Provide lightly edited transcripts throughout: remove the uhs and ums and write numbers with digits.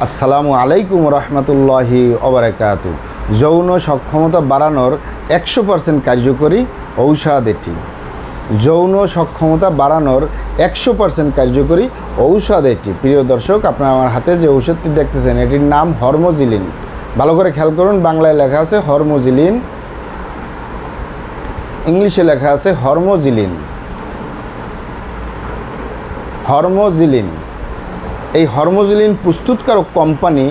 আসসালামু আলাইকুম রহমতুল্লাহি ওবারাকাতু। যৌন সক্ষমতা বাড়ানোর 100% কার্যকরী ঔষধ এটি। যৌন সক্ষমতা বাড়ানোর 100% কার্যকরী ঔষধ এটি। প্রিয় দর্শক, আপনারা আমার হাতে যে ঔষধটি দেখতেছেন এটির নাম হরমোজিলিন। ভালো করে খেয়াল করুন, বাংলায় লেখা আছে হরমোজিলিন, ইংলিশে লেখা আছে হরমোজিলিন। হরমোজিলিন, এই হরমোজিলিন প্রস্তুতকারক কোম্পানি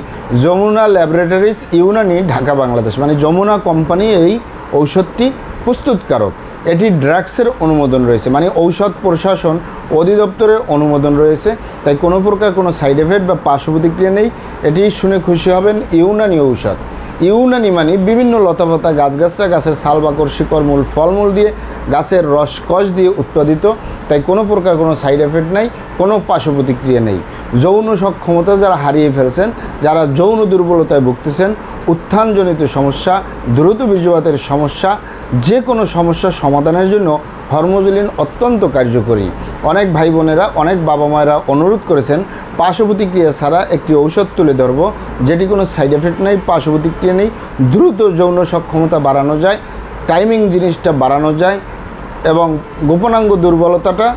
যমুনা ল্যাবরেটরিজ ইউনানি, ঢাকা, বাংলাদেশ। মানে যমুনা কোম্পানি এই ঔষধটি প্রস্তুতকারক। এটি ড্রাগসের অনুমোদন রয়েছে, মানে ঔষধ প্রশাসন অধিদপ্তরের অনুমোদন রয়েছে। তাই কোনো প্রকার কোনো সাইড এফেক্ট বা পার্শ্ব প্রতিক্রিয়া নেই। এটি শুনে খুশি হবেন, ইউনানি ঔষধ। ইউনানি মানে বিভিন্ন লতাপাতা, গাছগাছরা, গাছের ছাল, বাকড়, শিকড়, মূল, ফলমূল দিয়ে, গাছের রসকস দিয়ে উৎপাদিত। তাই কোনো প্রকার কোনো সাইড এফেক্ট নেই, কোনো পার্শ্ব প্রতিক্রিয়া নেই। যৌন সক্ষমতা যারা হারিয়ে ফেলছেন, যারা যৌন দুর্বলতায় ভুগতেছেন, উত্থানজনিত সমস্যা, দ্রুত বীর্যপাতের সমস্যা, যে কোনো সমস্যার সমাধানের জন্য হরমোজিলিন অত্যন্ত কার্যকরী। অনেক ভাই বোনেরা, অনেক বাবা মায়েরা অনুরোধ করেছেন পার্শ্ব প্রতিক্রিয়া ছাড়া একটি ঔষধ তুলে ধরব, যেটি কোনো সাইড এফেক্ট নেই, পার্শ্ব প্রতিক্রিয়া নেই, দ্রুত যৌন সক্ষমতা বাড়ানো যায়, টাইমিং জিনিসটা বাড়ানো যায় এবং গোপনাঙ্গ দুর্বলতাটা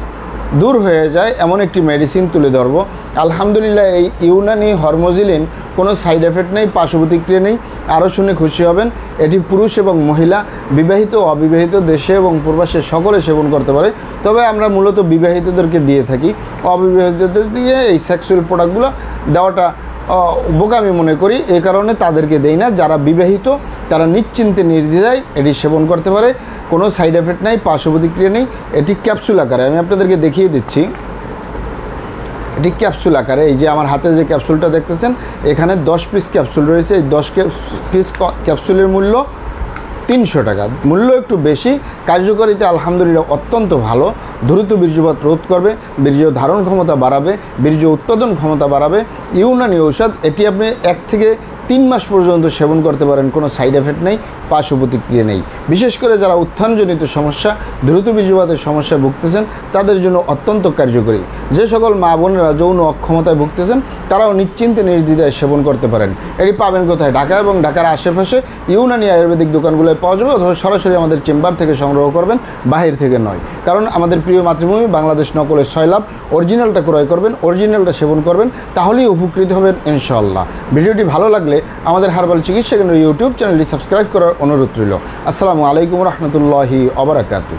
দূর হয়ে যায়, এমন একটি মেডিসিন তুলে ধরব। আলহামদুলিল্লাহ, এই ইউনানি হরমোজিলিন কোনো সাইড এফেক্ট নেই, পার্শ্ব প্রতিক্রিয়া নেই। আরও শুনে খুশি হবেন। এটি পুরুষ এবং মহিলা, বিবাহিত ও অবিবাহিত, দেশে এবং প্রবাসে সকলে সেবন করতে পারে। তবে আমরা মূলত বিবাহিতদেরকে দিয়ে থাকি, অবিবাহিতদের দিয়ে এই সেক্সুয়াল প্রোডাক্টগুলো দেওয়াটা বোকামি মনে করি, এই কারণে তাদেরকে দেই না। যারা বিবাহিত তারা নিশ্চিন্তে নির্দ্বিধায় এটি সেবন করতে পারে। কোনো সাইড এফেক্ট নাই, পার্শ্ব প্রতিক্রিয়া নেই। এটি ক্যাপসুল আকারে, আমি আপনাদেরকে দেখিয়ে দিচ্ছি। এটি ক্যাপসুল আকারে, এই যে আমার হাতে যে ক্যাপসুলটা দেখতেছেন, এখানে 10 পিস ক্যাপসুল রয়েছে। এই 10 পিস ক্যাপসুলের মূল্য 300 টাকা। মূল্য একটু বেশি, কার্যকারিতা আলহামদুলিল্লাহ অত্যন্ত ভালো। দ্রুত বীর্যপাত রোধ করবে, বীর্য ধারণ ক্ষমতা বাড়াবে, বীর্য উৎপাদন ক্ষমতা বাড়াবে। ইউনানি ঔষধ, এটি আপনি 1 থেকে 3 মাস পর্যন্ত সেবন করতে পারেন। কোনো সাইড এফেক্ট নেই, পার্শ্ব প্রতিক্রিয়া নেই। বিশেষ করে যারা উত্থানজনিত সমস্যা, দ্রুত বীর্যপাতের সমস্যায় ভুগতেছেন, তাদের জন্য অত্যন্ত কার্যকরী। যে সকল মা বোনেরা যৌন অক্ষমতায় ভুগতেছেন, তারাও নিশ্চিন্তে নির্দ্বিধায় সেবন করতে পারেন। এটি পাবেন কোথায়? ঢাকা এবং ঢাকার আশেপাশে ইউনানি আয়ুর্বেদিক দোকানগুলোয় পাওয়া যাবে, অথবা সরাসরি আমাদের চেম্বার থেকে সংগ্রহ করবেন, বাহির থেকে নয়। কারণ আমাদের প্রিয় মাতৃভূমি বাংলাদেশ, নকলের সয়লাভ। অরিজিনালটা ক্রয় করবেন, অরিজিনালটা সেবন করবেন, তাহলেই উপকৃত হবেন ইনশাআল্লাহ। ভিডিওটি ভালো লাগলে আমাদের হার্বাল চিকিৎসা কেন্দ্র ইউটিউব চ্যানেলটি সাবস্ক্রাইব করার অনুরোধ রইল। আসসালামু আলাইকুম রহমতুল্লাহি ওবারাকাতু।